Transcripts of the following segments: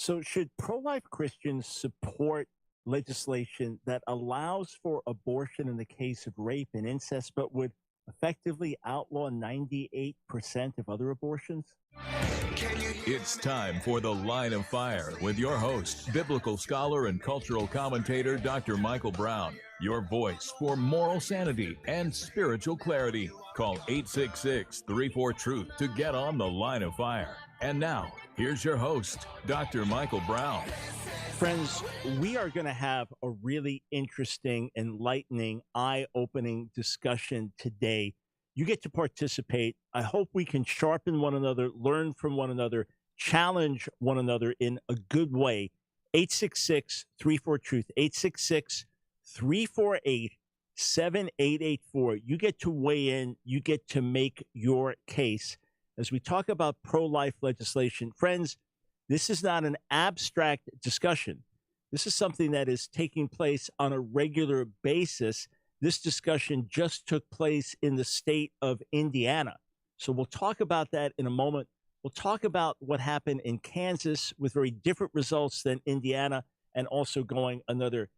So, should pro life Christians support legislation that allows for abortion in the case of rape and incest, but would effectively outlaw 98% of other abortions? It's time for The Line of Fire with your host, biblical scholar and cultural commentator, Dr. Michael Brown. Your voice for moral sanity and spiritual clarity. Call 866-34-TRUTH to get on The Line of Fire. And now, here's your host, Dr. Michael Brown. Friends, we are going to have a really interesting, enlightening, eye-opening discussion today. You get to participate. I hope we can sharpen one another, learn from one another, challenge one another in a good way. 866-34-TRUTH, 866-348-7884. You get to weigh in. You get to make your case. As we talk about pro-life legislation, friends, this is not an abstract discussion. This is something that is taking place on a regular basis. This discussion just took place in the state of Indiana. So we'll talk about that in a moment. We'll talk about what happened in Kansas with very different results than Indiana, and also going another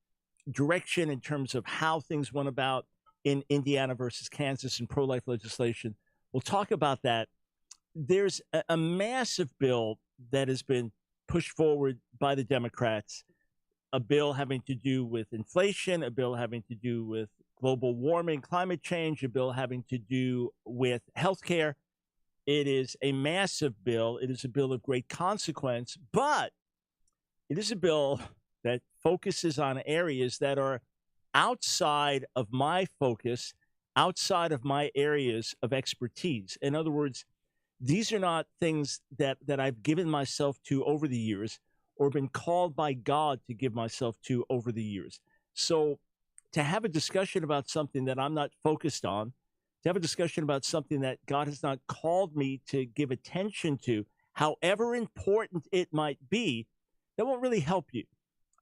direction in terms of how things went about in Indiana versus Kansas and pro-life legislation. We'll talk about that. There's a massive bill that has been pushed forward by the Democrats, a bill having to do with inflation, a bill having to do with global warming, climate change, a bill having to do with healthcare. It is a massive bill. It is a bill of great consequence, but it is a bill that focuses on areas that are outside of my focus, outside of my areas of expertise. In other words, these are not things that I've given myself to over the years or been called by God to give myself to over the years. So to have a discussion about something that I'm not focused on, to have a discussion about something that God has not called me to give attention to, however important it might be, that won't really help you.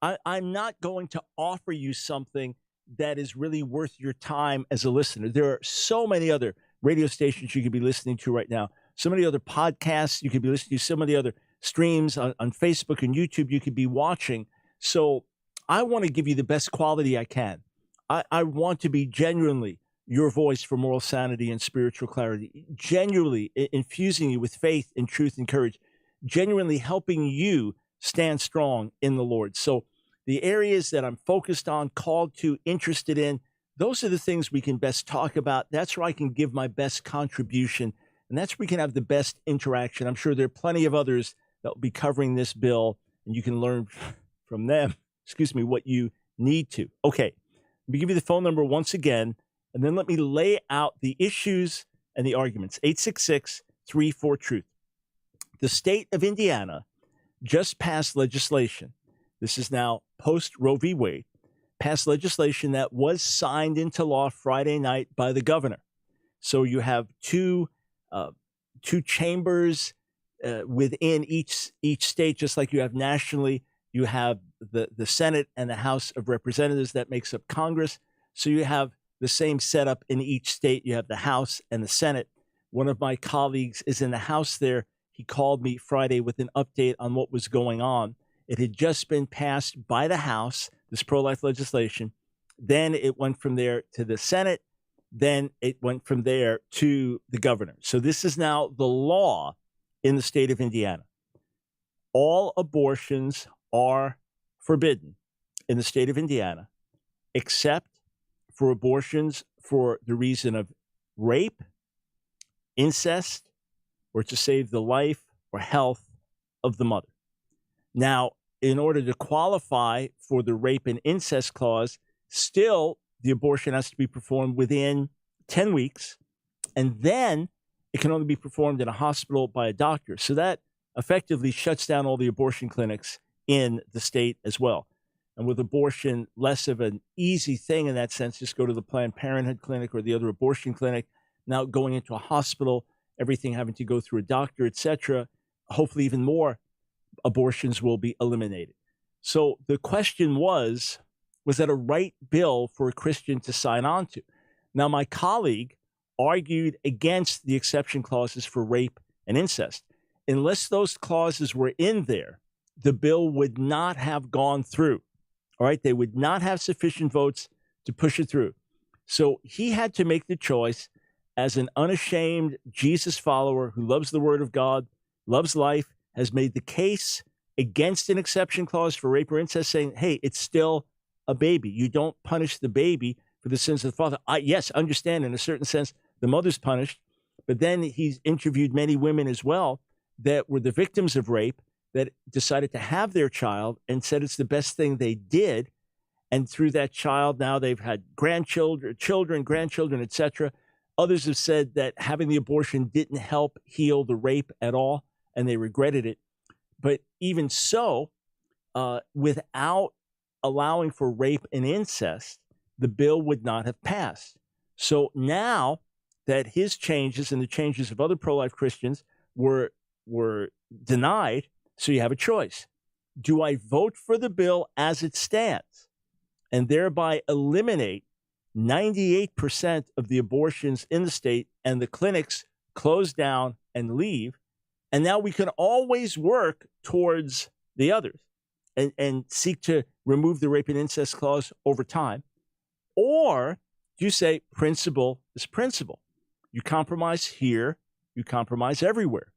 I'm not going to offer you something that is really worth your time as a listener. There are so many other radio stations you could be listening to right now, so many other podcasts you could be listening to, so many other streams on Facebook and YouTube you could be watching. So I want to give you the best quality I can. I want to be genuinely your voice for moral sanity and spiritual clarity, genuinely infusing you with faith and truth and courage, genuinely helping you stand strong in the Lord. So the areas that I'm focused on, called to, interested in, those are the things we can best talk about. That's where I can give my best contribution, and that's where we can have the best interaction. I'm sure there are plenty of others that will be covering this bill, and you can learn from them, what you need to. Okay, let me give you the phone number once again, and then let me lay out the issues and the arguments. 866-34-TRUTH. The state of Indiana just passed legislation. This is now post Roe v. Wade, passed legislation that was signed into law Friday night by the governor. So you have two chambers within each state, just like you have nationally. You have the Senate and the House of Representatives that makes up Congress. So you have the same setup in each state. You have the House and the Senate. One of my colleagues is in the House there. He called me Friday with an update on what was going on. It had just been passed by the House, this pro-life legislation. Then it went from there to the Senate. Then it went from there to the governor. So this is now the law in the state of Indiana. All abortions are forbidden in the state of Indiana, except for abortions for the reason of rape, incest, or to save the life or health of the mother. Now, in order to qualify for the rape and incest clause, still the abortion has to be performed within 10 weeks, and then it can only be performed in a hospital by a doctor. So that effectively shuts down all the abortion clinics in the state as well. And with abortion, less of an easy thing in that sense, just go to the Planned Parenthood clinic or the other abortion clinic. Now going into a hospital, everything having to go through a doctor, etc. Hopefully even more abortions will be eliminated. So the question was that a right bill for a Christian to sign on to? Now, my colleague argued against the exception clauses for rape and incest. Unless those clauses were in there, the bill would not have gone through. All right. They would not have sufficient votes to push it through. So he had to make the choice as an unashamed Jesus follower who loves the word of God, loves life, has made the case against an exception clause for rape or incest, saying, hey, it's still a baby. You don't punish the baby for the sins of the father. Yes, understand in a certain sense the mother's punished, but then he's interviewed many women as well that were the victims of rape that decided to have their child and said it's the best thing they did. And through that child, now they've had grandchildren, etc. Others have said that having the abortion didn't help heal the rape at all, and they regretted it. But even so, without allowing for rape and incest, the bill would not have passed. So now that his changes and the changes of other pro-life Christians were denied, so you have a choice. Do I vote for the bill as it stands and thereby eliminate 98% of the abortions in the state and the clinics close down and leave? And now we can always work towards the others and seek to remove the rape and incest clause over time. Or do you say principle is principle? You compromise here, you compromise everywhere.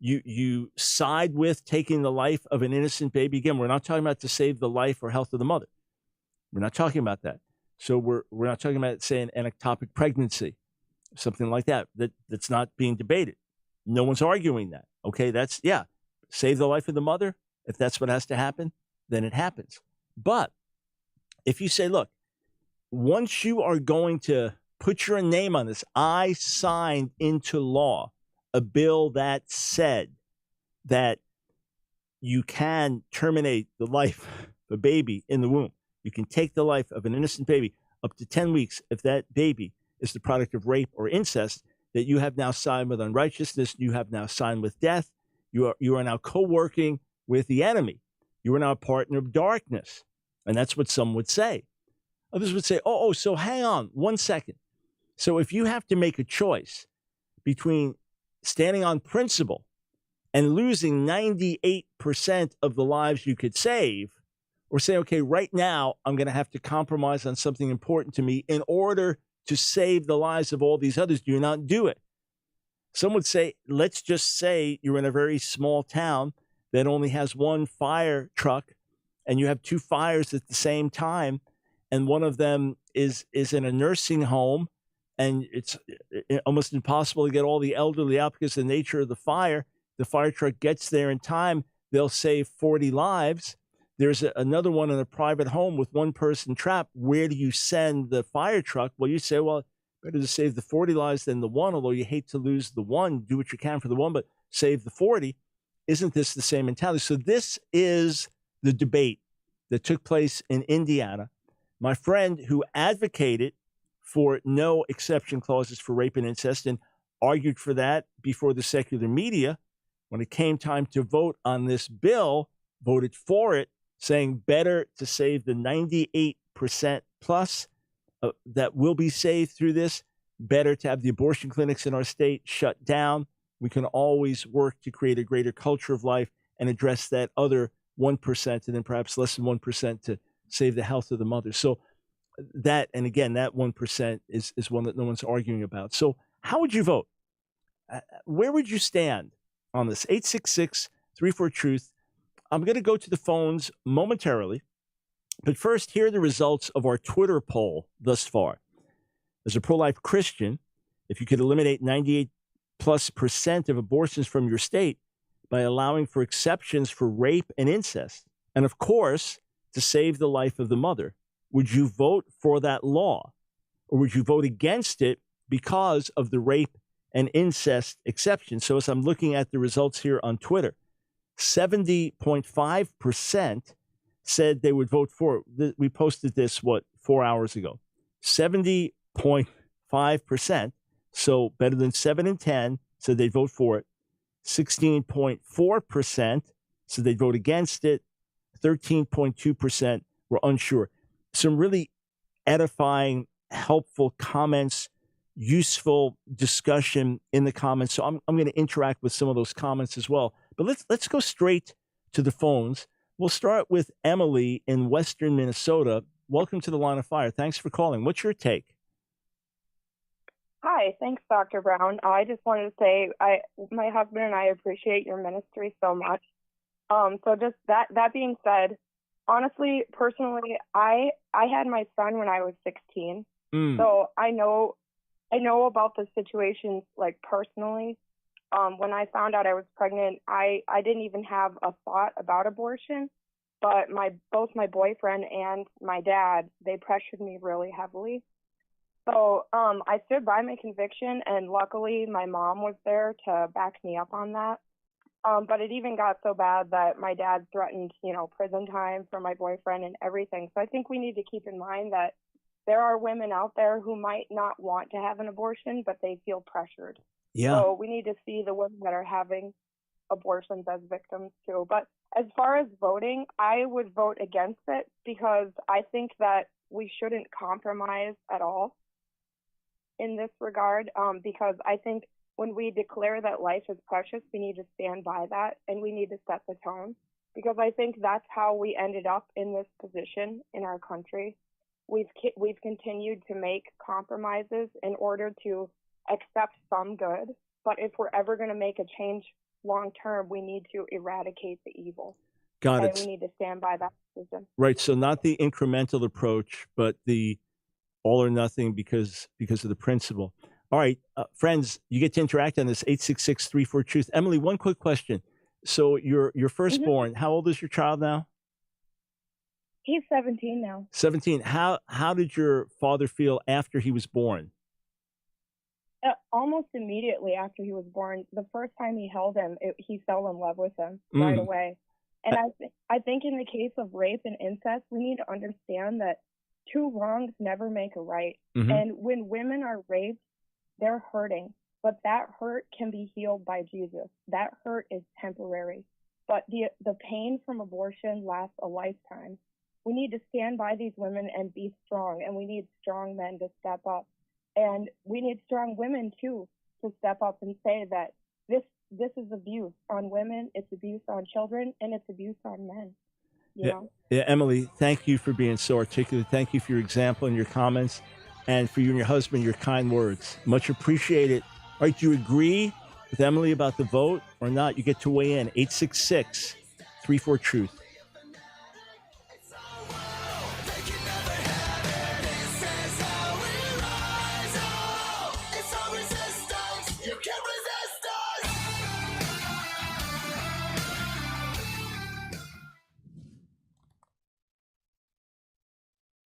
You side with taking the life of an innocent baby. Again, we're not talking about to save the life or health of the mother. We're not talking about that. So we're not talking about, say, an ectopic pregnancy, something like that. That's not being debated. No one's arguing that. Okay, save the life of the mother. If that's what has to happen, then it happens. But if you say, look, once you are going to put your name on this, I signed into law a bill that said that you can terminate the life of a baby in the womb. You can take the life of an innocent baby up to 10 weeks if that baby is the product of rape or incest, that you have now signed with unrighteousness, you have now signed with death, you are now co-working with the enemy. You are now a partner of darkness. And that's what some would say. Others would say, so hang on 1 second. So if you have to make a choice between standing on principle and losing 98% of the lives you could save, or say, okay, right now I'm going to have to compromise on something important to me in order to save the lives of all these others, do you not do it? Some would say, let's just say you're in a very small town that only has one fire truck and you have two fires at the same time, and one of them is in a nursing home, and it's almost impossible to get all the elderly out because of the nature of the fire. The fire truck gets there in time, they'll save 40 lives. There's another one in a private home with one person trapped. Where do you send the fire truck? Well, you say, well, better to save the 40 lives than the one, although you hate to lose the one. Do what you can for the one, but save the 40. Isn't this the same mentality? So this is the debate that took place in Indiana. My friend who advocated for no exception clauses for rape and incest and argued for that before the secular media, when it came time to vote on this bill, voted for it, saying better to save the 98% plus that will be saved through this, better to have the abortion clinics in our state shut down. We can always work to create a greater culture of life and address that other 1% and then perhaps less than 1% to save the health of the mother. So that, and again, that 1% is one that no one's arguing about. So how would you vote? Where would you stand on this? 866-34-TRUTH. I'm going to go to the phones momentarily, but first, here are the results of our Twitter poll thus far. As a pro-life Christian, if you could eliminate 98+% of abortions from your state by allowing for exceptions for rape and incest, and of course, to save the life of the mother, would you vote for that law? Or would you vote against it because of the rape and incest exception? So as I'm looking at the results here on Twitter, 70.5% said they would vote for it. We posted this, 4 hours ago. 70.5%, so better than 7 in 10, said they'd vote for it. 16.4% said they'd vote against it. 13.2% were unsure. Some really edifying, helpful comments, useful discussion in the comments. So I'm going to interact with some of those comments as well. But let's go straight to the phones. We'll start with Emily in Western Minnesota. Welcome to the Line of Fire. Thanks for calling. What's your take? Hi, thanks, Dr. Brown. I just wanted to say, my husband and I appreciate your ministry so much. So just that being said, honestly, personally, I had my son when I was 16, so I know about the situations like personally. When I found out I was pregnant, I didn't even have a thought about abortion, but both my boyfriend and my dad, they pressured me really heavily. So I stood by my conviction, and luckily my mom was there to back me up on that. But it even got so bad that my dad threatened, prison time for my boyfriend and everything. So I think we need to keep in mind that there are women out there who might not want to have an abortion, but they feel pressured. Yeah. So we need to see the women that are having abortions as victims too. But as far as voting, I would vote against it because I think that we shouldn't compromise at all in this regard, because I think when we declare that life is precious, we need to stand by that, and we need to set the tone, because I think that's how we ended up in this position in our country. We've continued to make compromises in order to accept some good, but if we're ever going to make a change long term, we need to eradicate the evil. Got it. And we need to stand by that decision. Right. So not the incremental approach, but the all or nothing because of the principle. All right, friends, you get to interact on this 866-34-TRUTH. Emily, one quick question. So your firstborn, how old is your child now? He's 17 now. 17. How did your father feel after he was born? Almost immediately after he was born, the first time he held him, he fell in love with him right away. And I think in the case of rape and incest, we need to understand that two wrongs never make a right. And when women are raped, they're hurting, but that hurt can be healed by Jesus. That hurt is temporary, but the pain from abortion lasts a lifetime. We need to stand by these women and be strong, and we need strong men to step up. And we need strong women, too, to step up and say that this is abuse on women, it's abuse on children, and it's abuse on men. You know? Yeah, Emily, thank you for being so articulate. Thank you for your example and your comments, and for you and your husband, your kind words. Much appreciated. All right, do you agree with Emily about the vote or not? You get to weigh in. 866-34-TRUTH.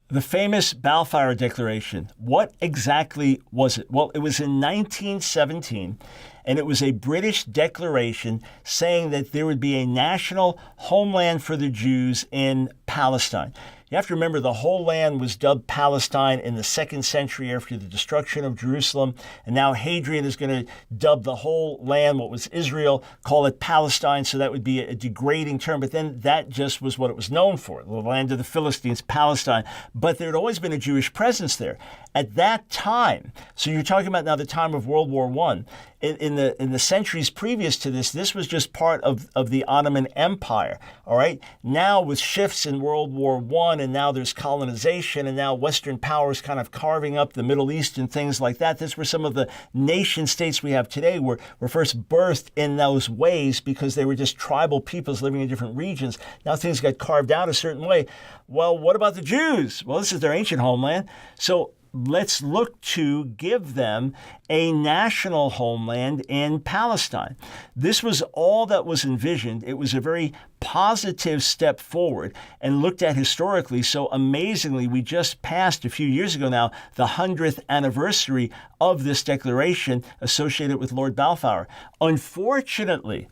The famous Balfour Declaration, what exactly was it? Well, it was in 1917, and it was a British declaration saying that there would be a national homeland for the Jews in Palestine. You have to remember the whole land was dubbed Palestine in the 2nd century after the destruction of Jerusalem. And now Hadrian is going to dub the whole land, what was Israel, call it Palestine. So that would be a degrading term. But then that just was what it was known for, the land of the Philistines, Palestine. But there had always been a Jewish presence there. At that time, so you're talking about now the time of World War I, in the centuries previous to this was just part of the Ottoman Empire, all right? Now with shifts in World War I, and now there's colonization, and now Western powers kind of carving up the Middle East and things like that. This were some of the nation states we have today were first birthed in those ways because they were just tribal peoples living in different regions. Now things got carved out a certain way. Well, what about the Jews? Well, this is their ancient homeland. So let's look to give them a national homeland in Palestine. This was all that was envisioned. It was a very positive step forward and looked at historically. So amazingly, we just passed a few years ago now the 100th anniversary of this declaration associated with Lord Balfour. Unfortunately,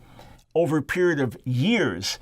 over a period of years,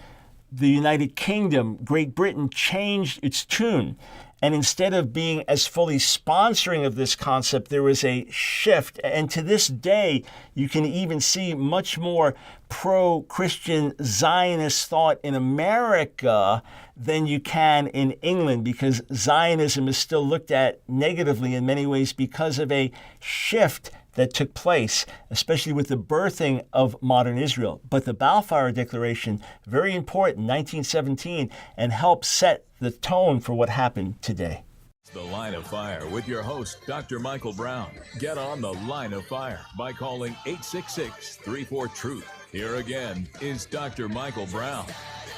the United Kingdom, Great Britain, changed its tune. And instead of being as fully sponsoring of this concept, there was a shift. And to this day, you can even see much more pro-Christian Zionist thought in America than you can in England, because Zionism is still looked at negatively in many ways because of a shift that took place, especially with the birthing of modern Israel. But the Balfour Declaration, very important, 1917, and helped set the tone for what happened today. The Line of Fire with your host, Dr. Michael Brown. Get on the Line of Fire by calling 866-34-TRUTH. Here again is Dr. Michael Brown.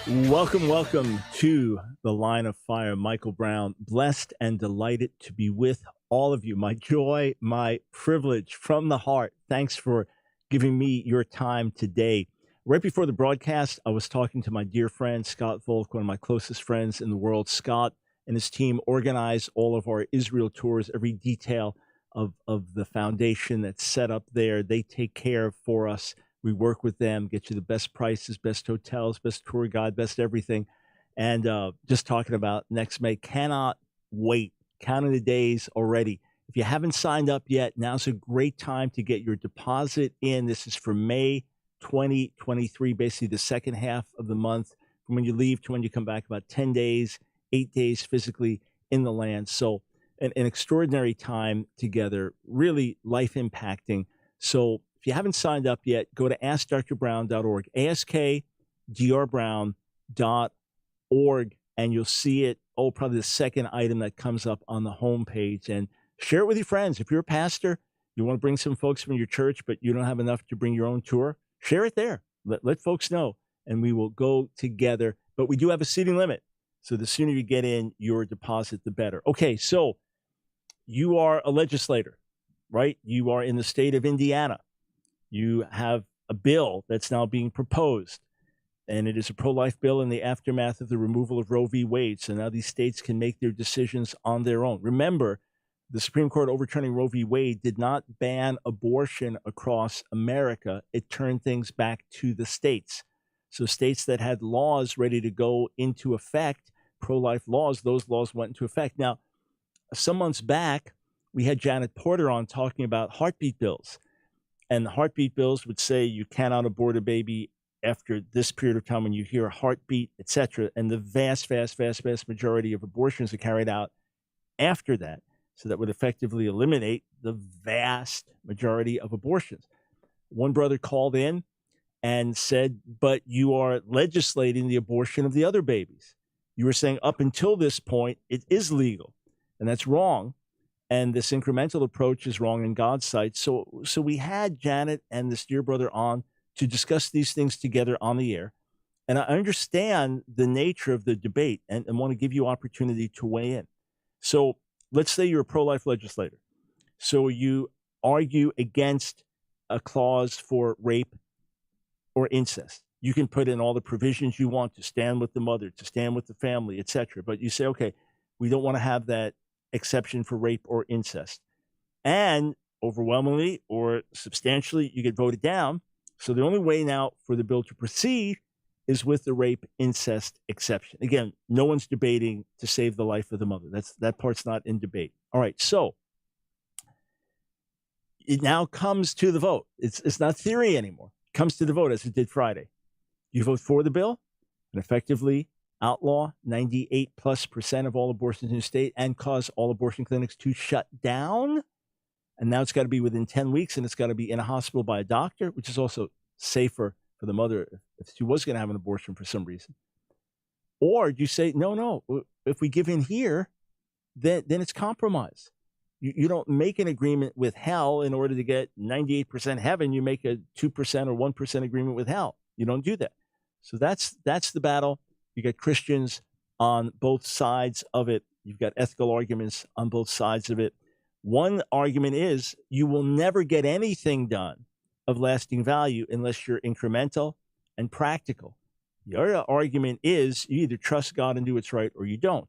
Welcome to the Line of Fire. Michael Brown, blessed and delighted to be with all of you. My joy, my privilege from the heart. Thanks for giving me your time today. Right before the broadcast, I was talking to my dear friend, Scott Volk, one of my closest friends in the world. Scott and his team organize all of our Israel tours, every detail of the foundation that's set up there. They take care for us. We work with them, get you the best prices, best hotels, best tour guide, best everything. And just talking about next May, cannot wait. Counting the days already. If you haven't signed up yet, now's a great time to get your deposit in. This is for May 2023, basically the second half of the month, from when you leave to when you come back, about 10 days, 8 days physically in the land. So an extraordinary time together, really life impacting. So if you haven't signed up yet, go to AskDrBrown.org, AskDrBrown.org, and you'll see it. Oh, probably the second item that comes up on the homepage. And share it with your friends. If you're a pastor, you want to bring some folks from your church, but you don't have enough to bring your own tour, share it there. Let folks know, and we will go together. But we do have a seating limit. So the sooner you get in your deposit, the better. Okay, so you are a legislator, right? You are in the state of Indiana. You have a bill that's now being proposed, and it is a pro-life bill in the aftermath of the removal of Roe v. Wade. So now these states can make their decisions on their own. Remember, the Supreme Court overturning Roe v. Wade did not ban abortion across America. It turned things back to the states. So states that had laws ready to go into effect, pro-life laws, those laws went into effect. Now, some months back, we had Janet Porter on talking about heartbeat bills. And the heartbeat bills would say you cannot abort a baby after this period of time when you hear a heartbeat, et cetera. And the vast majority of abortions are carried out after that. So that would effectively eliminate the vast majority of abortions. One brother called in and said, but you are legislating the abortion of the other babies. You were saying up until this point, it is legal, and that's wrong. And this incremental approach is wrong in God's sight. So we had Janet and this dear brother on to discuss these things together on the air. And I understand the nature of the debate and want to give you opportunity to weigh in. So let's say you're a pro-life legislator. So you argue against a clause for rape or incest. You can put in all the provisions you want to stand with the mother, to stand with the family, et cetera. But you say, okay, we don't want to have that exception for rape or incest. And overwhelmingly or substantially, you get voted down. So the only way now for the bill to proceed is with the rape incest exception. Again, no one's debating to save the life of the mother. That part's not in debate. All right, so it now comes to the vote. It's not theory anymore. It comes to the vote as it did Friday. You vote for the bill and effectively outlaw 98+% of all abortions in the state and cause all abortion clinics to shut down. And now it's got to be within 10 weeks and it's got to be in a hospital by a doctor, which is also safer for the mother if she was going to have an abortion for some reason. Or do you say, no, if we give in here, then it's compromise. You don't make an agreement with hell in order to get 98% heaven. You make a 2% or 1% agreement with hell. You don't do that. So that's the battle. You got Christians on both sides of it. You've got ethical arguments on both sides of it. One argument is you will never get anything done of lasting value unless you're incremental and practical. The other argument is you either trust God and do what's right or you don't.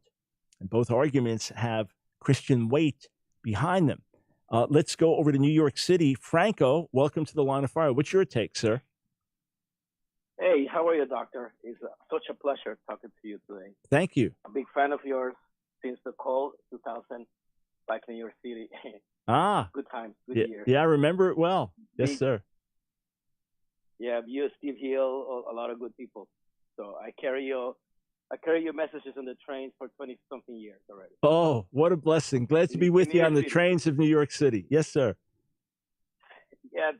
And both arguments have Christian weight behind them. Let's go over to New York City. Franco, welcome to the Line of Fire. What's your take, sir? Hey, how are you, Doctor? It's such a pleasure talking to you today. Thank you. A big fan of yours since the call 2000 back in New York City. Good times, good year. Yeah, I remember it well. Yes, sir. Yeah, you, Steve Hill, a lot of good people. So I carry your messages on the trains for 20-something years already. Oh, what a blessing. Glad to be with you on the trains of New York City. Yes, sir. yeah,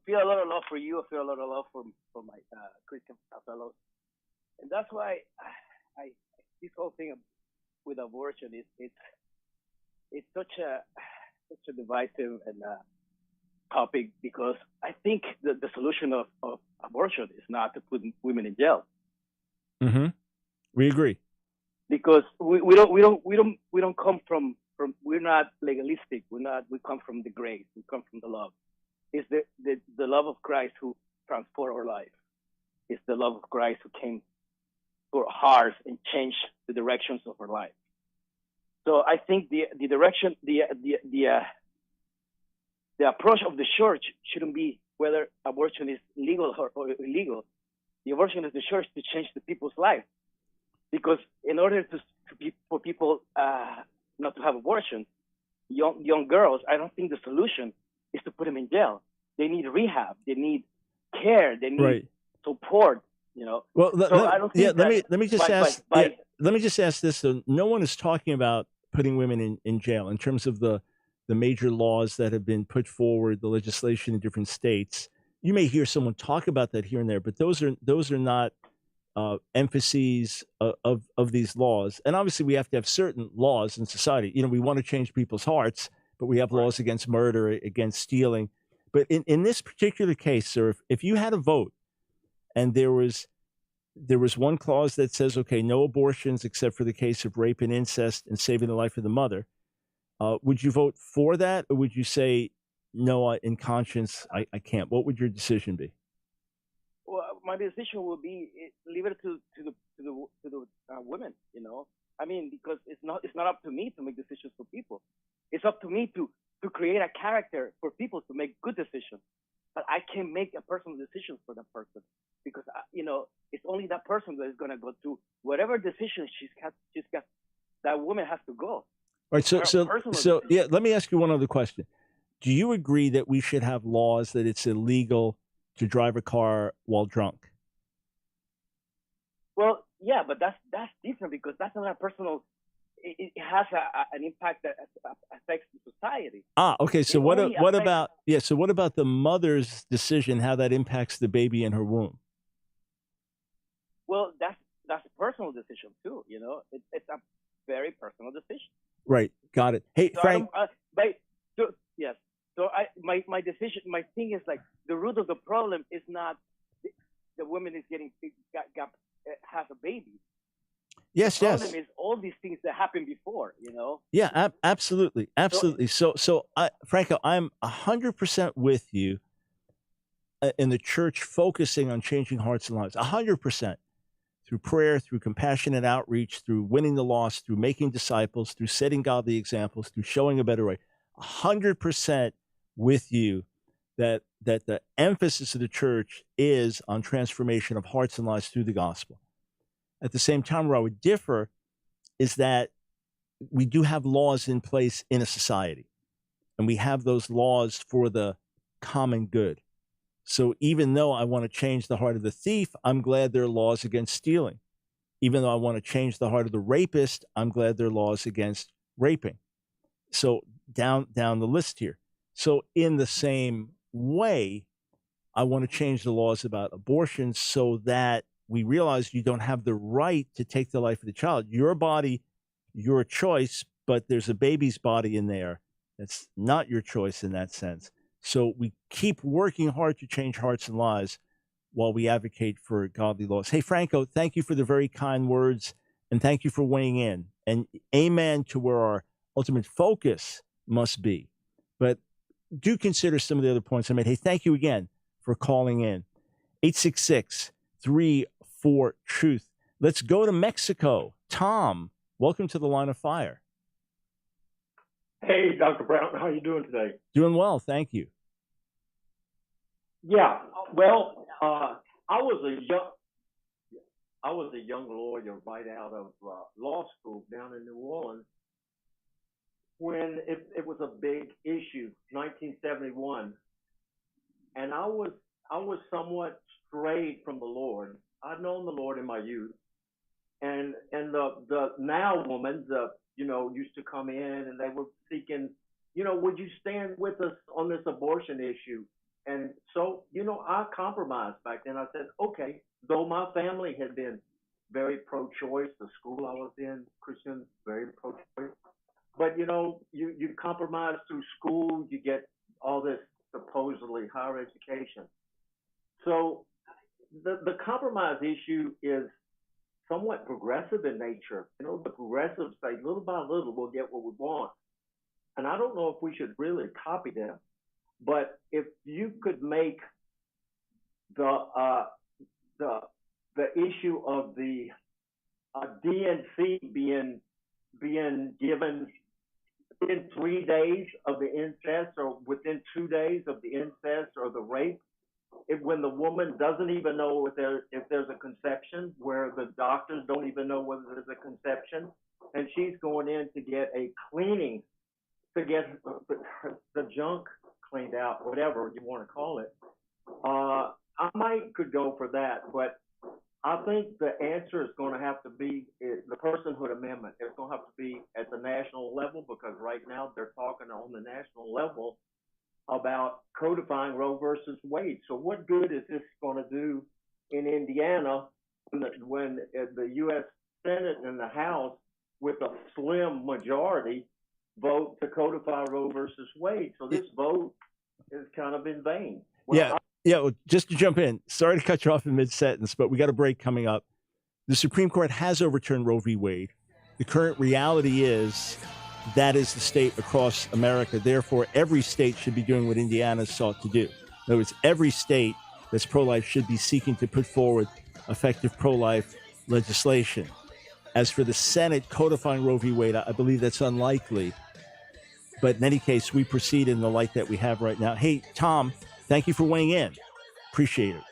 feel a lot of love for you. I feel a lot of love for my Christian fellows, and that's why I this whole thing with abortion is it's such a divisive and topic, because I think the solution of abortion is not to put women in jail. Mm-hmm. We agree. Because we don't come from we're not legalistic. We come from the grace. We come from the love. It's the love of Christ who transformed our life. It's the love of Christ who came to our hearts and changed the directions of our life. So I think the direction the approach of the church shouldn't be whether abortion is legal or illegal. The abortion is the church to change the people's life. Because in order for people not to have abortion, young girls, I don't think the solution is to put them in jail. They need rehab. They need care. They need support. You know. Well, I don't think let me just ask. Let me just ask this. So no one is talking about putting women in jail in terms of the major laws that have been put forward, the legislation in different states. You may hear someone talk about that here and there, but those are not emphases of these laws. And obviously we have to have certain laws in society. You know, we want to change people's hearts, but we have laws against murder, against stealing. But in this particular case, sir, if you had a vote and there was one clause that says, okay, no abortions except for the case of rape and incest and saving the life of the mother, would you vote for that, or would you say, no, in conscience, I can't? What would your decision be? Well, my decision would be leave it to the women. You know, I mean, because it's not up to me to make decisions for people. It's up to me to create a character for people to make good decisions. But I can't make a personal decision for that person, because you know, it's only that person that is going to go through whatever decision she's got. That woman has to go. All right. So yeah. Let me ask you one other question. Do you agree that we should have laws that it's illegal to drive a car while drunk? Well, yeah, but that's different, because that's not a personal. It has an impact that affects society. Okay. So what about So what about the mother's decision? How that impacts the baby in her womb? Well, that's a personal decision too. You know, it's a very personal decision. Right. Got it. Hey, so Frank. Yes. So my decision, my thing is like, the root of the problem is not the woman is has a baby. Yes. The problem is all these things that happened before, you know? Yeah, absolutely. So Franco, I'm 100% with you in the church focusing on changing hearts and lives, 100%. Through prayer, through compassionate outreach, through winning the lost, through making disciples, through setting godly examples, through showing a better way. 100% with you that the emphasis of the church is on transformation of hearts and lives through the gospel. At the same time, where I would differ is that we do have laws in place in a society, and we have those laws for the common good. So even though I want to change the heart of the thief, I'm glad there are laws against stealing. Even though I want to change the heart of the rapist, I'm glad there are laws against raping. So down the list here. So in the same way, I want to change the laws about abortion so that we realize you don't have the right to take the life of the child. Your body, your choice, but there's a baby's body in there that's not your choice in that sense. So we keep working hard to change hearts and lives while we advocate for godly laws. Hey, Franco, thank you for the very kind words, and thank you for weighing in. And amen to where our ultimate focus must be. But do consider some of the other points I made. Hey, thank you again for calling in. 866-34-TRUTH. Let's go to Mexico. Tom, welcome to the Line of Fire. Hey, Dr. Brown, how are you doing today? Doing well, thank you. Yeah, well, I was a young lawyer right out of law school down in New Orleans when it was a big issue, 1971, and I was somewhat strayed from the Lord. I'd known the Lord in my youth, and the now woman, used to come in and they were seeking, would you stand with us on this abortion issue? And so, I compromised back then. I said, okay, though my family had been very pro-choice, the school I was in, Christian, very pro-choice. But, you compromise through school, you get all this supposedly higher education. So the compromise issue is somewhat progressive in nature. The progressives say little by little we'll get what we want. And I don't know if we should really copy them. But if you could make the issue of the DNC being given within 3 days of the incest, or within 2 days of the incest or the rape, when the woman doesn't even know if there's a conception, where the doctors don't even know whether there's a conception, and she's going in to get a cleaning, to get the junk cleaned out, whatever you want to call it. I could go for that, but I think the answer is going to have to be the personhood amendment. It's going to have to be at the national level, because right now they're talking on the national level about codifying Roe versus Wade. So what good is this going to do in Indiana when the U.S. Senate and the House, with a slim majority, vote to codify Roe versus Wade? So this vote is kind of in vain. Well, just to jump in, sorry to cut you off in mid-sentence, but we got a break coming up. The Supreme Court has overturned Roe v. Wade. The current reality is that is the state across America. Therefore, every state should be doing what Indiana sought to do. In other words, every state that's pro-life should be seeking to put forward effective pro-life legislation. As for the Senate codifying Roe v. Wade, I believe that's unlikely. But in any case, we proceed in the light that we have right now. Hey, Tom, thank you for weighing in. Appreciate it.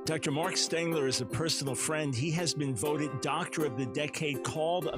Dr. Mark Stengler is a personal friend. He has been voted Doctor of the Decade, called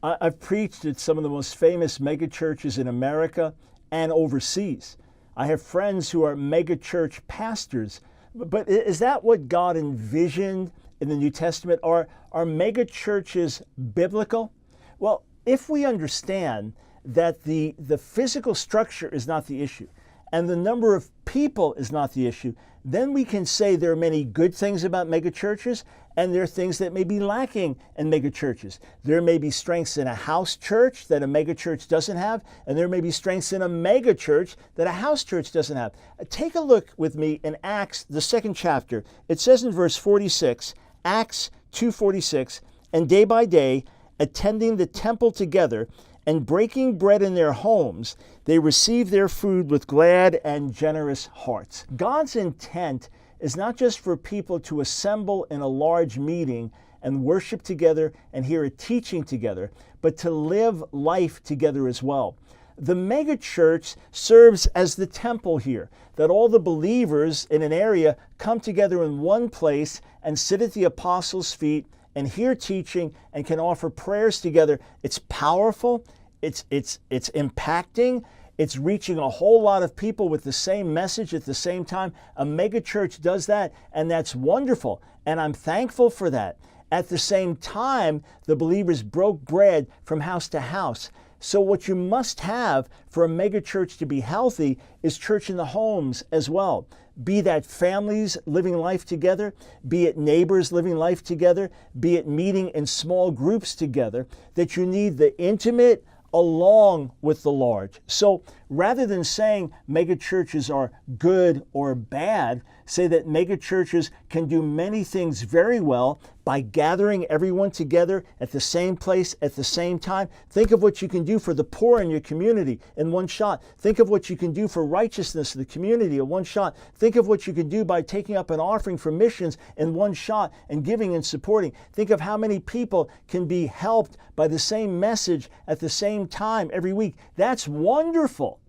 I've preached at some of the most famous megachurches in America and overseas. I have friends who are megachurch pastors. But is that what God envisioned in the New Testament? Are megachurches biblical? Well, if we understand that the physical structure is not the issue and the number of people is not the issue, then we can say there are many good things about megachurches, and there are things that may be lacking in megachurches. There may be strengths in a house church that a megachurch doesn't have, and there may be strengths in a megachurch that a house church doesn't have. Take a look with me in Acts, the 2nd chapter. It says in verse 46, Acts 2:46, and day by day, attending the temple together and breaking bread in their homes, they received their food with glad and generous hearts. God's intent is not just for people to assemble in a large meeting and worship together and hear a teaching together, but to live life together as well. The megachurch serves as the temple here, that all the believers in an area come together in one place and sit at the apostles' feet and hear teaching and can offer prayers together. It's powerful, it's impacting, it's reaching a whole lot of people with the same message at the same time. A megachurch does that, and that's wonderful, and I'm thankful for that. At the same time, the believers broke bread from house to house. So what you must have for a megachurch to be healthy is church in the homes as well. Be that families living life together, be it neighbors living life together, be it meeting in small groups together, that you need the intimate along with the large. So rather than saying megachurches are good or bad, say that megachurches can do many things very well by gathering everyone together at the same place at the same time. Think of what you can do for the poor in your community in one shot. Think of what you can do for righteousness in the community in one shot. Think of what you can do by taking up an offering for missions in one shot and giving and supporting. Think of how many people can be helped by the same message at the same time every week. That's wonderful.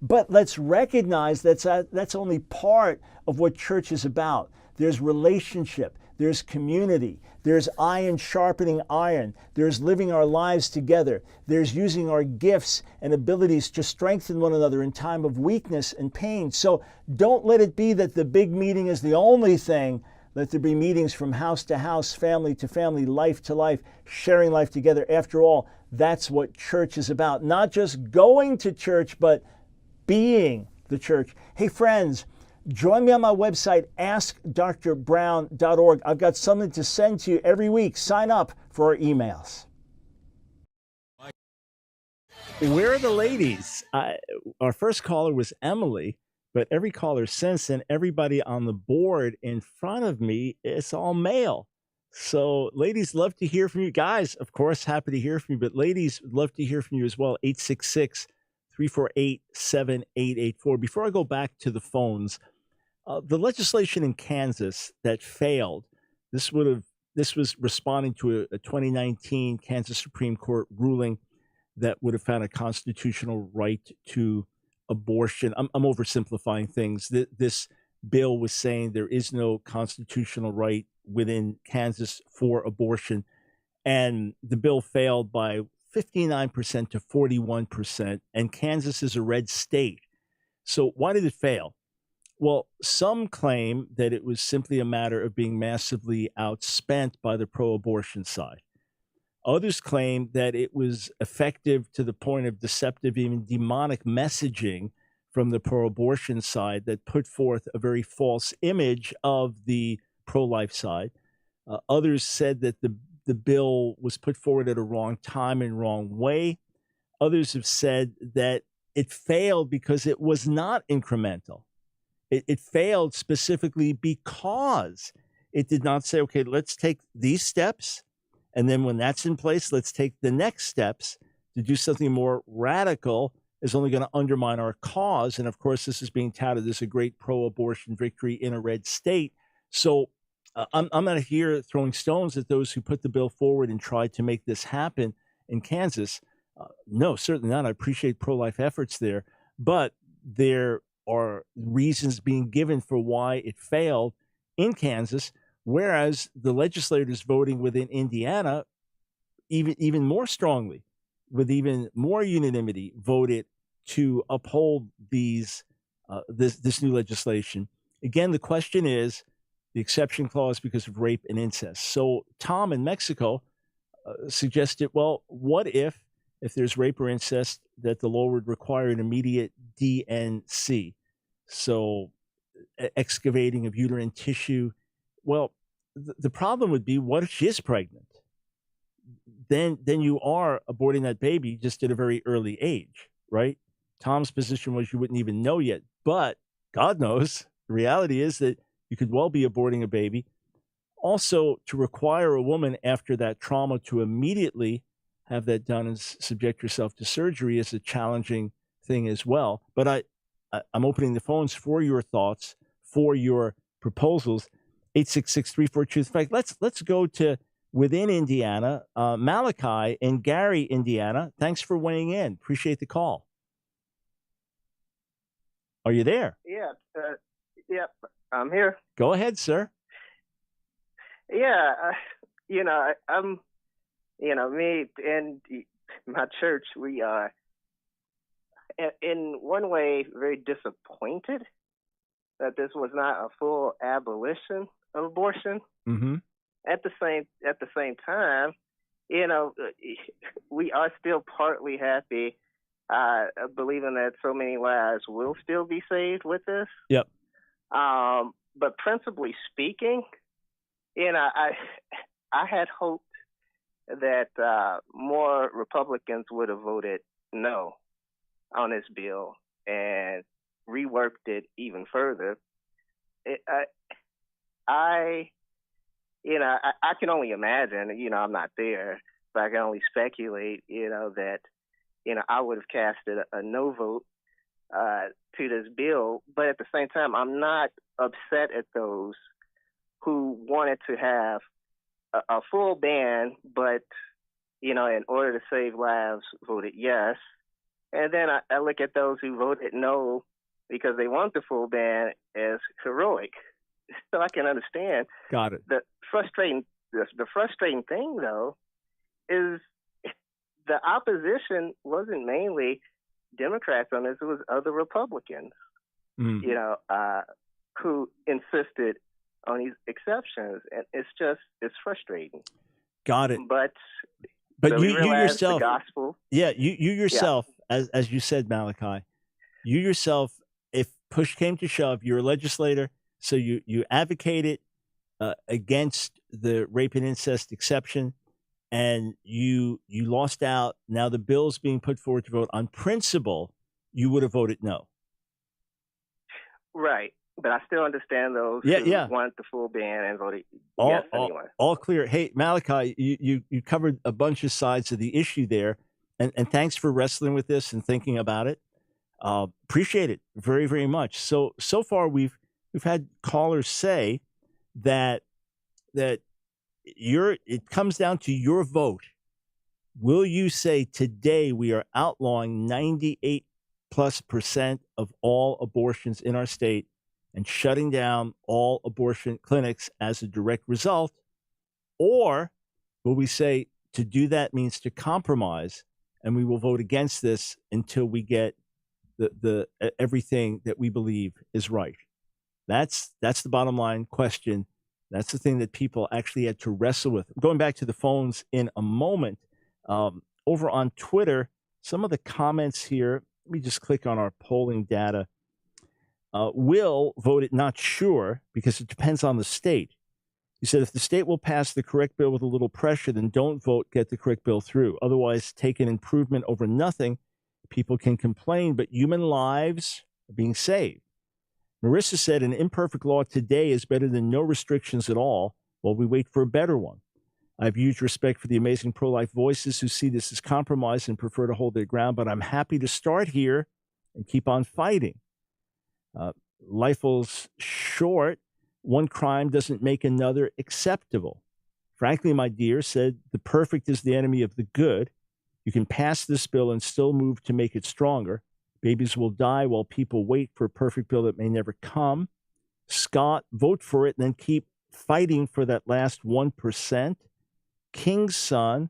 But let's recognize that's only part of what church is about. There's relationship, there's community, there's iron sharpening iron, there's living our lives together, there's using our gifts and abilities to strengthen one another in time of weakness and pain. So don't let it be that the big meeting is the only thing Let there be meetings from house to house, family to family, life to life, sharing life together. After all, that's what church is about. Not just going to church, but being the church. Hey, friends, join me on my website, AskDrBrown.org. I've got something to send to you every week. Sign up for our emails. Where are the ladies? Our first caller was Emily, but every caller since then, everybody on the board in front of me, it's all male. So ladies, love to hear from you. Guys, of course, happy to hear from you, but ladies, love to hear from you as well. 866-348-7884. Before I go back to the phones, the legislation in Kansas that failed, this was responding to a 2019 Kansas Supreme Court ruling that would have found a constitutional right to abortion. I'm oversimplifying things. This bill was saying there is no constitutional right within Kansas for abortion, and the bill failed by 59% to 41%, and Kansas is a red state. So why did it fail? Well, some claim that it was simply a matter of being massively outspent by the pro-abortion side. Others claim that it was effective to the point of deceptive, even demonic messaging from the pro-abortion side that put forth a very false image of the pro-life side. Others said that the bill was put forward at a wrong time and wrong way. Others have said that it failed because it was not incremental. It failed specifically because it did not say, okay, let's take these steps, and then when that's in place, let's take the next steps to do something more radical is only going to undermine our cause. And of course, this is being touted as a great pro-abortion victory in a red state. So I'm not here throwing stones at those who put the bill forward and tried to make this happen in Kansas. No, certainly not. I appreciate pro-life efforts there, but there are reasons being given for why it failed in Kansas, whereas the legislators voting within Indiana even more strongly, with even more unanimity, voted to uphold this new legislation. Again, the question is the exception clause because of rape and incest. So Tom in Mexico suggested, well, what if there's rape or incest, that the law would require an immediate DNC? So excavating of uterine tissue. Well, the problem would be, what if she is pregnant? Then you are aborting that baby just at a very early age, right? Tom's position was you wouldn't even know yet, but God knows. The reality is that you could well be aborting a baby. Also, to require a woman after that trauma to immediately have that done and subject yourself to surgery is a challenging thing as well. But I'm opening the phones for your thoughts, for your proposals. 866-34-TRUTH. In fact, let's go to within Indiana, Malachi in Gary, Indiana. Thanks for weighing in. Appreciate the call. Are you there? Yeah, I'm here. Go ahead, sir. Yeah, I'm, me and my church, we are, in one way, very disappointed that this was not a full abolition of abortion. Mm-hmm. At the same time, we are still partly happy, believing that so many lives will still be saved with this. Yep. But principally speaking, I had hoped that more Republicans would have voted no on this bill and reworked it even further. I can only imagine, I'm not there, but I can only speculate, that, I would have casted a no vote to this bill. But at the same time, I'm not upset at those who wanted to have a full ban, but, in order to save lives, voted yes. And then I look at those who voted no because they want the full ban as heroic. So I can understand. Got it. The frustrating thing, though, is the opposition wasn't mainly Democrats on this; it was other Republicans, who insisted on these exceptions, and it's frustrating. Got it. But But so you yourself, the gospel. yeah, you yourself, as you said, Malachi, you yourself, if push came to shove, you're a legislator, so you advocated against the rape and incest exception, and you lost out. Now the bill's being put forward to vote on principle. You would have voted no. Right. But I still understand those who want the full ban and voted yes anyway. All clear. Hey, Malachi, you covered a bunch of sides of the issue there, and thanks for wrestling with this and thinking about it. Appreciate it very, very much. So far we've had callers say that it comes down to your vote. Will you say today we are outlawing 98+% of all abortions in our state and shutting down all abortion clinics as a direct result? Or will we say to do that means to compromise, and we will vote against this until we get the everything that we believe is right? That's the bottom line question. That's the thing that people actually had to wrestle with. Going back to the phones in a moment, over on Twitter, some of the comments here, let me just click on our polling data. Will voted not sure because it depends on the state. He said if the state will pass the correct bill with a little pressure, then don't vote, get the correct bill through. Otherwise, take an improvement over nothing. People can complain, but human lives are being saved. Marissa said an imperfect law today is better than no restrictions at all while we wait for a better one. I have huge respect for the amazing pro-life voices who see this as compromise and prefer to hold their ground, but I'm happy to start here and keep on fighting. Lifel's short. One crime doesn't make another acceptable. Frankly, my dear, said the perfect is the enemy of the good. You can pass this bill and still move to make it stronger. Babies will die while people wait for a perfect bill that may never come. Scott, vote for it and then keep fighting for that last 1%. King's son,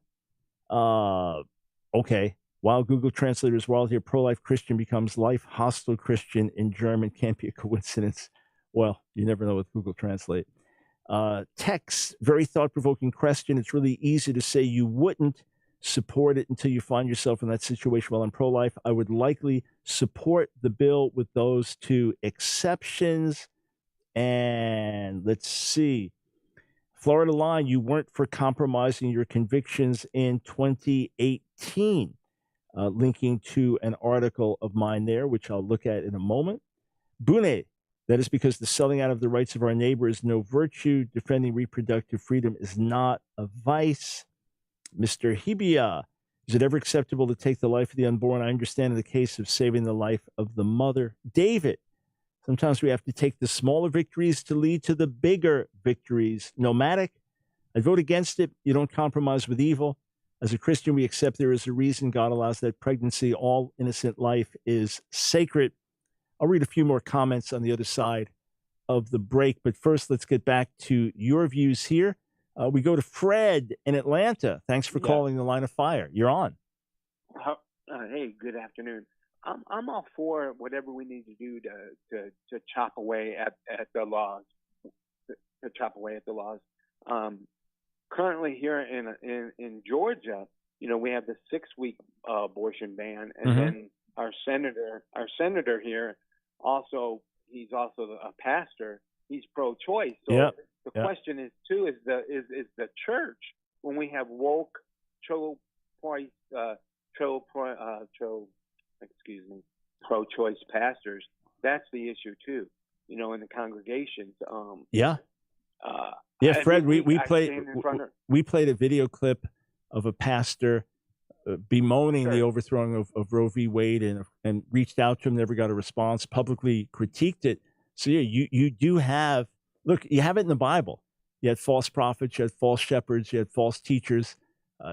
okay. While Google Translator's wild here, pro-life Christian becomes life hostile Christian in German. Can't be a coincidence. Well, you never know with Google Translate. Text, very thought-provoking question. It's really easy to say you wouldn't support it until you find yourself in that situation. While I'm pro-life, I would likely support the bill with those two exceptions. And let's see. Florida Line, you weren't for compromising your convictions in 2018. Linking to an article of mine there, which I'll look at in a moment. Bune, that is because the selling out of the rights of our neighbor is no virtue. Defending reproductive freedom is not a vice. Mr. Hibia, is it ever acceptable to take the life of the unborn? I understand in the case of saving the life of the mother. David, sometimes we have to take the smaller victories to lead to the bigger victories. Nomadic, I vote against it. You don't compromise with evil. As a Christian, we accept there is a reason God allows that pregnancy. All innocent life is sacred. I'll read a few more comments on the other side of the break. But first, let's get back to your views here. We go to Fred in Atlanta. Thanks for calling the Line of Fire. You're on. Hey, good afternoon. I'm all for whatever we need to do to chop away at the laws. To chop away at the laws. Currently here in Georgia, we have the 6-week abortion ban, and then our senator here he's also a pastor. He's pro-choice. So the question is too is the church, when we have woke pro-choice pastors, that's the issue too. In the congregations. Fred, we played a video clip of a pastor bemoaning the overthrowing of Roe v. Wade and reached out to him, never got a response, publicly critiqued it. So you do have, look, you have it in the Bible. You had false prophets, you had false shepherds, you had false teachers.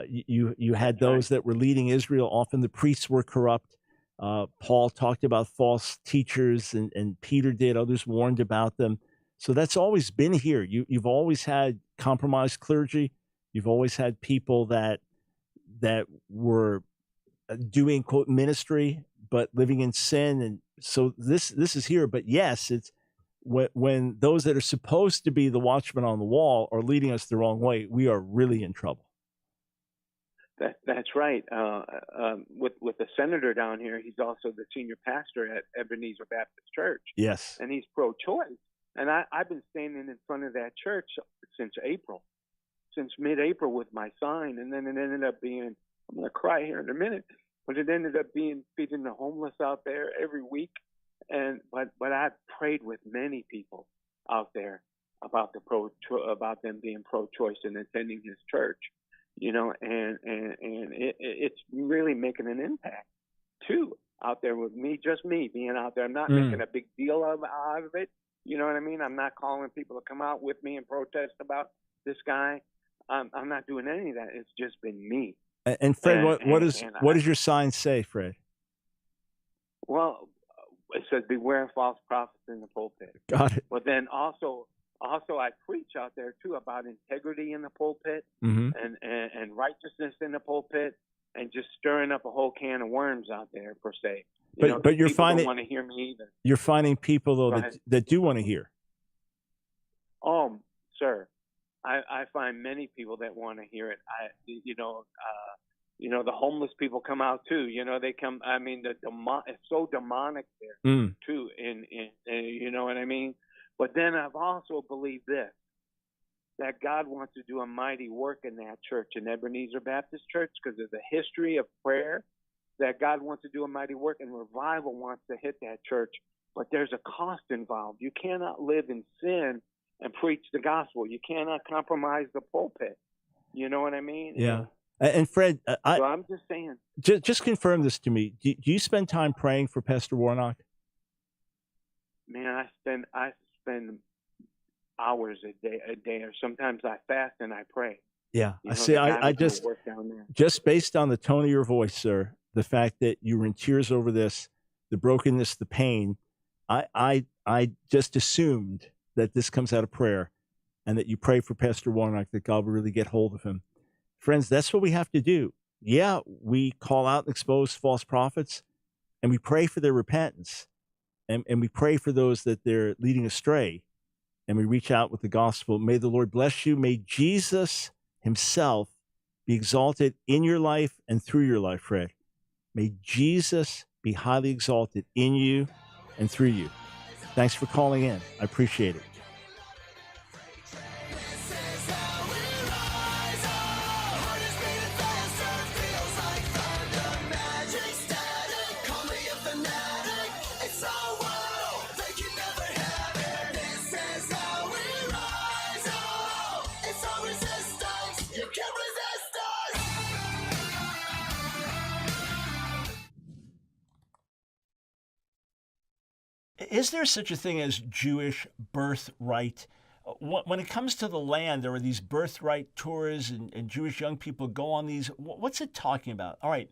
You had those that were leading Israel. Often the priests were corrupt. Paul talked about false teachers, and Peter did. Others warned about them. So that's always been here. You've always had compromised clergy. You've always had people that were doing, quote, ministry, but living in sin. And so this is here. But yes, when those that are supposed to be the watchmen on the wall are leading us the wrong way, we are really in trouble. That's right. With the senator down here, he's also the senior pastor at Ebenezer Baptist Church. Yes. And he's pro-choice. And I've been standing in front of that church since mid-April with my sign. And then it ended up being, I'm going to cry here in a minute, but it ended up being feeding the homeless out there every week. But I've prayed with many people out there about them being pro-choice and attending his church, and it's really making an impact too out there with me, just me being out there. I'm not making a big deal out of it. You know what I mean? I'm not calling people to come out with me and protest about this guy. I'm not doing any of that. It's just been me. And Fred, what does your sign say, Fred? Well, it says, beware of false prophets in the pulpit. Got it. But then also I preach out there too about integrity in the pulpit Mm-hmm. and righteousness in the pulpit, and just stirring up a whole can of worms out there per se. But you're finding, don't want to hear me either. You're finding people though that do want to hear. Oh, sir, I find many people that want to hear it. The homeless people come out too. They come. I mean, it's so demonic there too. In you know what I mean. But then I've also believed this, that God wants to do a mighty work in that church, in Ebenezer Baptist Church, because there's a history of prayer. That God wants to do a mighty work, and revival wants to hit that church. But there's a cost involved. You cannot live in sin and preach the gospel. You cannot compromise the pulpit. You know what I mean? Yeah. And Fred, so I'm just saying. Just confirm this to me. Do you spend time praying for Pastor Warnock? Man, I spend hours a day, or sometimes I fast and I pray. Yeah. I just work down there. Just based on the tone of your voice, sir, the fact that you were in tears over this, the brokenness, the pain, I just assumed that this comes out of prayer, and that you pray for Pastor Warnock, that God will really get hold of him. Friends, that's what we have to do. Yeah, we call out and expose false prophets, and we pray for their repentance, and we pray for those that they're leading astray, and we reach out with the gospel. May the Lord bless you. May Jesus himself be exalted in your life and through your life, Fred. May Jesus be highly exalted in you and through you. Thanks for calling in. I appreciate it. Is there such a thing as Jewish birthright? When it comes to the land, there are these birthright tours, and Jewish young people go on these. What's it talking about? All right.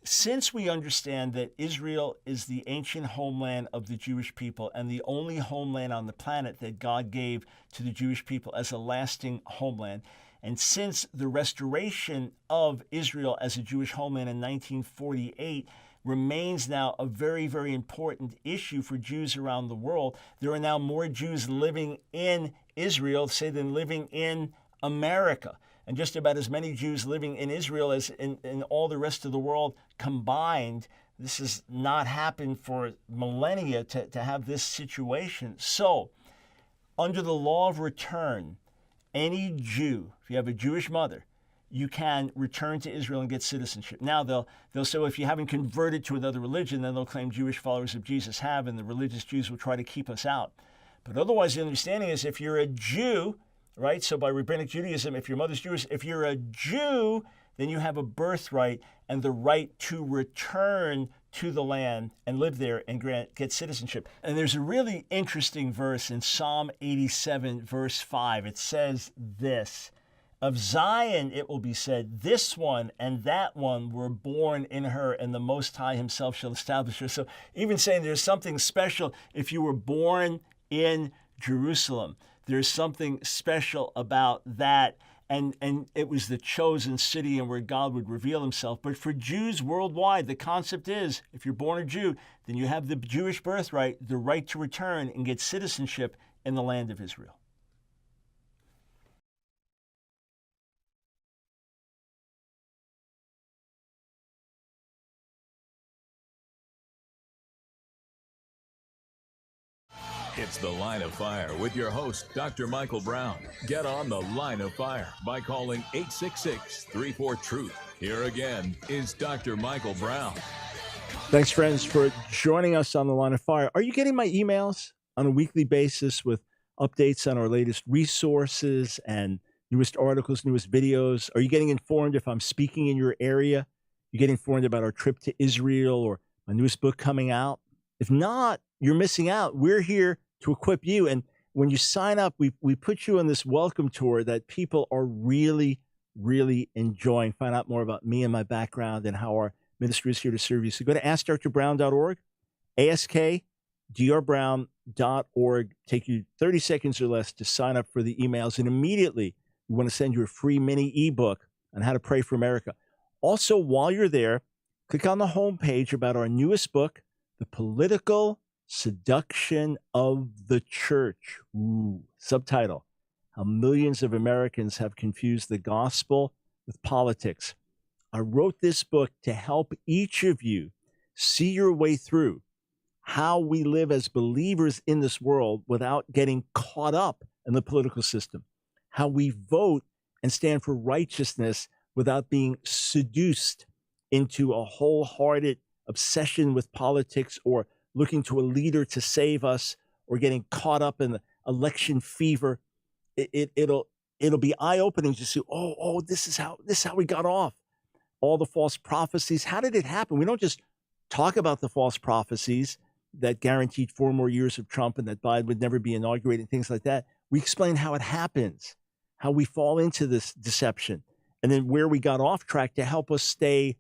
Since we understand that Israel is the ancient homeland of the Jewish people and the only homeland on the planet that God gave to the Jewish people as a lasting homeland, and since the restoration of Israel as a Jewish homeland in 1948 remains now a very, very important issue for Jews around the world, there are now more Jews living in Israel, say, than living in America. And just about as many Jews living in Israel as in all the rest of the world combined. This has not happened for millennia to have this situation. So, under the law of return, any Jew, if you have a Jewish mother, you can return to Israel and get citizenship. Now, they'll say, well, if you haven't converted to another religion, then they'll claim Jewish followers of Jesus have, and the religious Jews will try to keep us out. But otherwise, the understanding is if you're a Jew, right? So by rabbinic Judaism, if your mother's Jewish, if you're a Jew, then you have a birthright and the right to return to the land and live there and get citizenship. And there's a really interesting verse in Psalm 87, verse 5. It says this: of Zion it will be said, this one and that one were born in her, and the Most High himself shall establish her. So even saying there's something special if you were born in Jerusalem. There's something special about that. and it was the chosen city and where God would reveal himself. But for Jews worldwide, the concept is, if you're born a Jew, then you have the Jewish birthright, the right to return and get citizenship in the land of Israel. It's The Line of Fire with your host, Dr. Michael Brown. Get on The Line of Fire by calling 866-34-TRUTH. Here again is Dr. Michael Brown. Thanks, friends, for joining us on The Line of Fire. Are you getting my emails on a weekly basis with updates on our latest resources and newest articles, newest videos? Are you getting informed if I'm speaking in your area? You get informed about our trip to Israel or my newest book coming out? If not, you're missing out. We're here to equip you. And when you sign up, we put you on this welcome tour that people are really, really enjoying. Find out more about me and my background and how our ministry is here to serve you. So go to AskDrBrown.org, AskDrBrown.org. Take you 30 seconds or less to sign up for the emails. And immediately, we want to send you a free mini ebook on how to pray for America. Also, while you're there, click on the homepage about our newest book, The Political Seduction of the Church. Ooh, subtitle, How Millions of Americans Have Confused the Gospel with Politics. I wrote this book to help each of you see your way through how we live as believers in this world without getting caught up in the political system, how we vote and stand for righteousness without being seduced into a wholehearted obsession with politics or looking to a leader to save us or getting caught up in the election fever. It'll be eye-opening to see, this is how we got off. All the false prophecies. How did it happen? We don't just talk about the false prophecies that guaranteed 4 more years of Trump and that Biden would never be inaugurated, things like that. We explain how it happens, how we fall into this deception, and then where we got off track to help us stay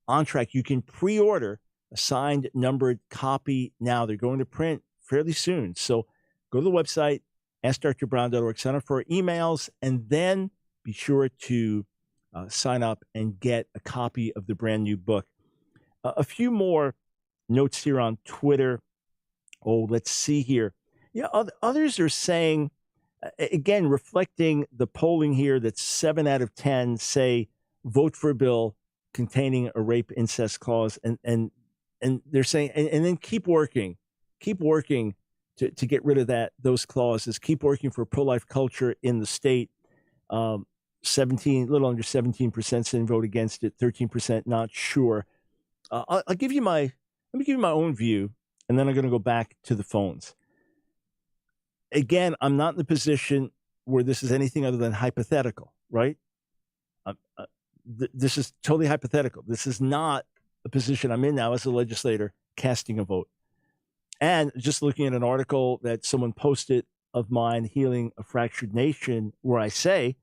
on track. You can pre-order a signed, numbered copy now. They're going to print fairly soon. So go to the website, AskDrBrown.org, sign up for our emails, and then be sure to sign up and get a copy of the brand new book. A few more notes here on Twitter. Let's see here. Yeah, others are saying, again, reflecting the polling here, that 7 out of 10 say vote for a bill containing a rape incest clause, and they're saying, and then keep working to get rid of those clauses. Keep working for pro-life culture in the state. 17, little under 17% saying vote against it. 13% not sure. Let me give you my own view, and then I'm going to go back to the phones. Again, I'm not in the position where this is anything other than hypothetical, right? This is totally hypothetical. This is not the position I'm in now as a legislator casting a vote. And just looking at an article that someone posted of mine, Healing a Fractured Nation, where I say,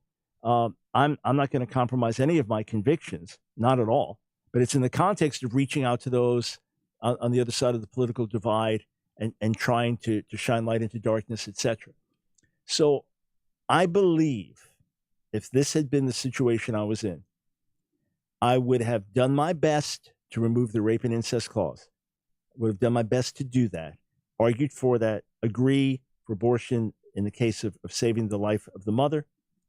I'm not going to compromise any of my convictions, not at all. But it's in the context of reaching out to those on the other side of the political divide and trying to shine light into darkness, etc. So I believe if this had been the situation I was in, I would have done my best to remove the rape and incest clause. Would have done my best to do that, argued for that, agree for abortion in the case of saving the life of the mother,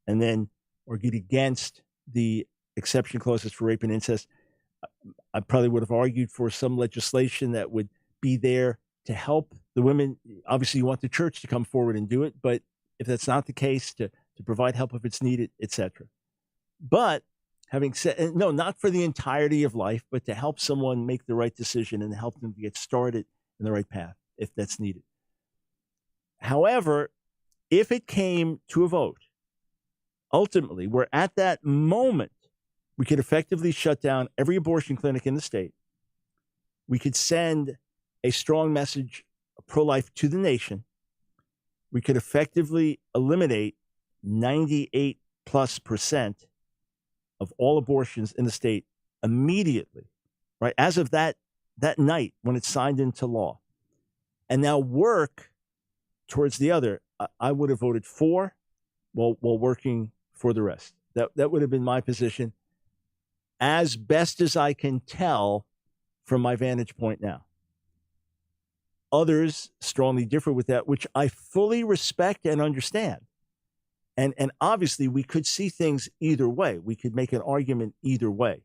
and then argued against the exception clauses for rape and incest. I probably would have argued for some legislation that would be there to help the women. Obviously, you want the church to come forward and do it, but if that's not the case, to provide help if it's needed, etc. But having said, no, not for the entirety of life, but to help someone make the right decision and help them to get started in the right path if that's needed. However, if it came to a vote, ultimately, where at that moment we could effectively shut down every abortion clinic in the state, we could send a strong message of pro-life to the nation, we could effectively eliminate 98+% of all abortions in the state immediately, right? As of that night when it's signed into law. And now work towards the other. I would have voted for while working for the rest. That would have been my position, as best as I can tell from my vantage point now. Others strongly differ with that, which I fully respect and understand. And obviously, we could see things either way. We could make an argument either way.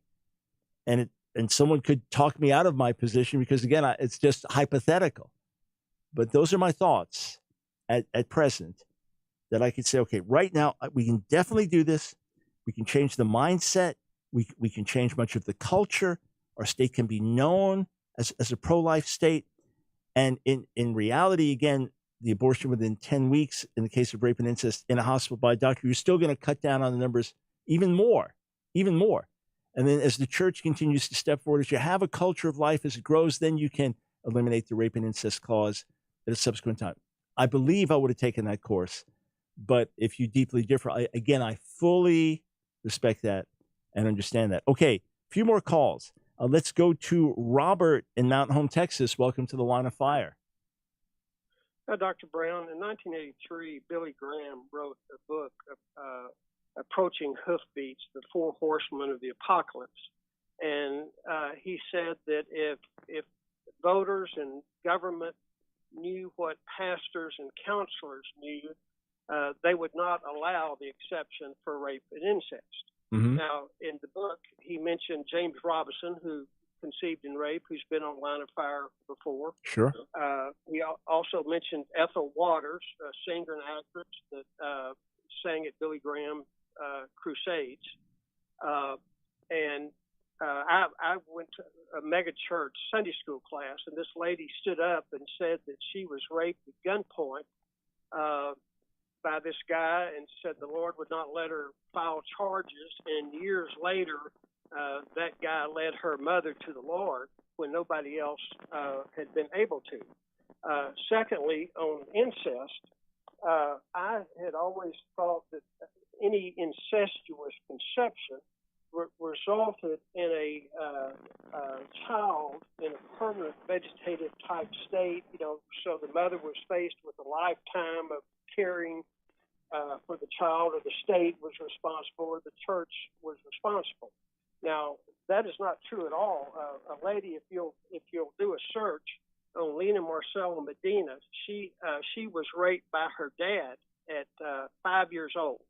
And someone could talk me out of my position because, again, it's just hypothetical. But those are my thoughts at present, that I could say, okay, right now, we can definitely do this. We can change the mindset. We can change much of the culture. Our state can be known as a pro-life state. And in reality, again, the abortion within 10 weeks in the case of rape and incest in a hospital by a doctor, you're still going to cut down on the numbers even more. And then as the church continues to step forward, as you have a culture of life as it grows, then you can eliminate the rape and incest clause at a subsequent time. I believe I would have taken that course. But if you deeply differ, I fully respect that and understand that. Okay, a few more calls. Let's go to Robert in Mountain Home, Texas. Welcome to the Line of Fire. Dr. Brown, in 1983, Billy Graham wrote a book, Approaching Hoofbeats, the Four Horsemen of the Apocalypse. And he said that if voters and government knew what pastors and counselors knew, they would not allow the exception for rape and incest. Mm-hmm. Now, in the book, he mentioned James Robinson, who conceived in rape, who's been on Line of Fire before. Sure. We also mentioned Ethel Waters, a singer and actress that sang at Billy Graham crusades. I went to a mega church Sunday school class, and this lady stood up and said that she was raped at gunpoint by this guy, and said the Lord would not let her file charges. And years later, that guy led her mother to the Lord when nobody else had been able to. Secondly, on incest, I had always thought that any incestuous conception resulted in a child in a permanent vegetative type state, so the mother was faced with a lifetime of caring for the child, or the state was responsible, or the church was responsible. Now, that is not true at all. A lady, if you'll do a search on Lena Marcella Medina, she was raped by her dad at 5 years old,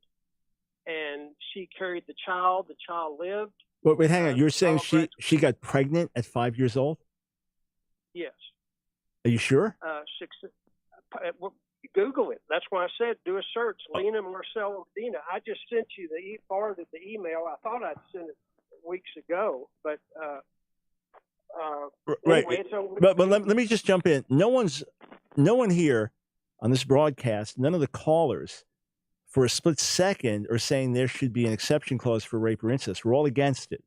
and she carried the child. The child lived. Wait, hang on. You're saying she got pregnant at 5 years old? Yes. Are you sure? Google it. That's why I said do a search. Lena Marcella Medina. I just sent you forwarded the email. I thought I'd sent it weeks ago, but right. Anyway, but let me just jump in. No one here on this broadcast, none of the callers, for a split second, are saying there should be an exception clause for rape or incest. We're all against it.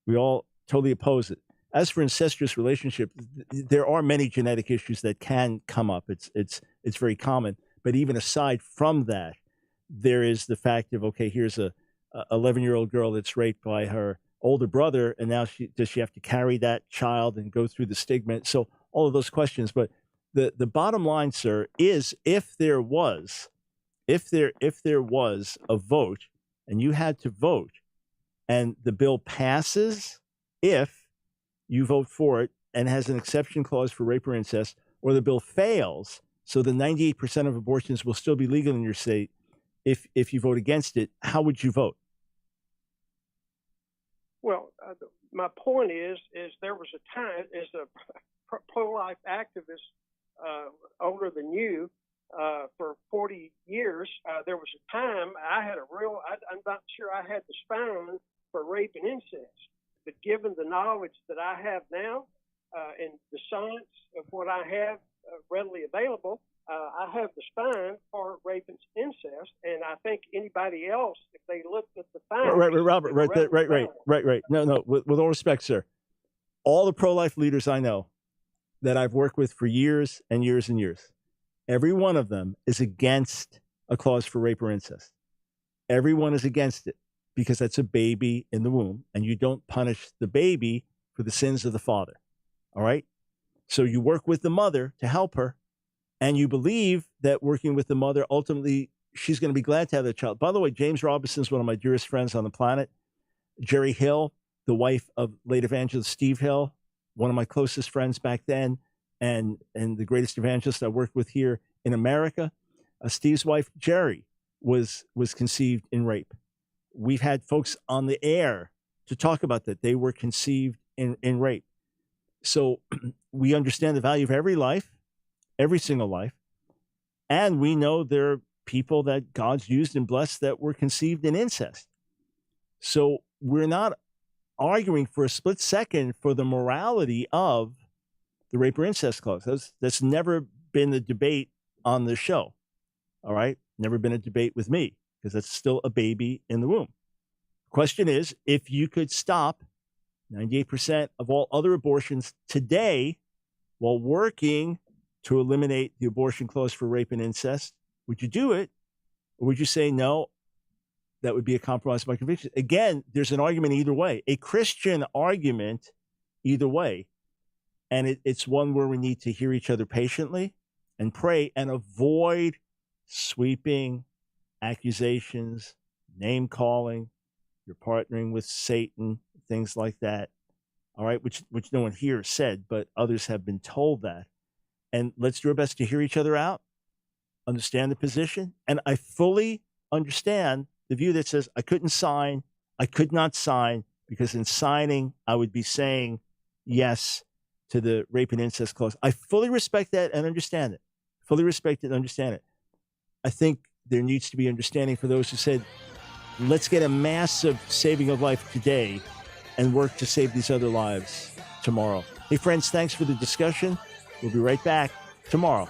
We all totally oppose it. As for incestuous relationship, there are many genetic issues that can come up. It's very common. But even aside from that, there is the fact of, okay, here's a 11-year-old girl that's raped by her older brother, and now does she have to carry that child and go through the stigma? So all of those questions. But the bottom line, sir, is if there was a vote and you had to vote and the bill passes, if you vote for it and has an exception clause for rape or incest, or the bill fails, so the 98% of abortions will still be legal in your state, if you vote against it, how would you vote? Well, my point is there was a time, as a pro-life activist older than you, for 40 years, there was a time I had I'm not sure I had the spine for rape and incest. But given the knowledge that I have now and the science of what I have readily available, I have the spine for rape and incest, and I think anybody else, if they looked at the facts... Right, Robert, right. No, with all respect, sir, all the pro-life leaders I know that I've worked with for years and years and years, every one of them is against a clause for rape or incest. Everyone is against it because that's a baby in the womb, and you don't punish the baby for the sins of the father, all right? So you work with the mother to help her, and you believe that working with the mother ultimately she's going to be glad to have that child. By the way, James Robinson is one of my dearest friends on the planet. Jerry Hill, the wife of late evangelist Steve Hill, one of my closest friends back then, and the greatest evangelist I worked with here in America. Steve's wife, Jerry, was conceived in rape. We've had folks on the air to talk about that. They were conceived in rape. So we understand the value of every life, every single life. And we know there are people that God's used and blessed that were conceived in incest. So we're not arguing for a split second for the morality of the rape or incest clause. That's never been the debate on the show. All right? Never been a debate with me because that's still a baby in the womb. Question is, if you could stop 98% of all other abortions today while working to eliminate the abortion clause for rape and incest, would you do it? Or would you say, no, that would be a compromise of my conviction? Again, there's an argument either way, a Christian argument either way. And it's one where we need to hear each other patiently and pray and avoid sweeping accusations, name calling, you're partnering with Satan, things like that. All right, which no one here said, but others have been told that. And let's do our best to hear each other out, understand the position. And I fully understand the view that says I could not sign, because in signing, I would be saying yes to the rape and incest clause. I fully respect that and understand it. Fully respect it and understand it. I think there needs to be understanding for those who said, let's get a massive saving of life today and work to save these other lives tomorrow. Hey, friends, thanks for the discussion. We'll be right back tomorrow.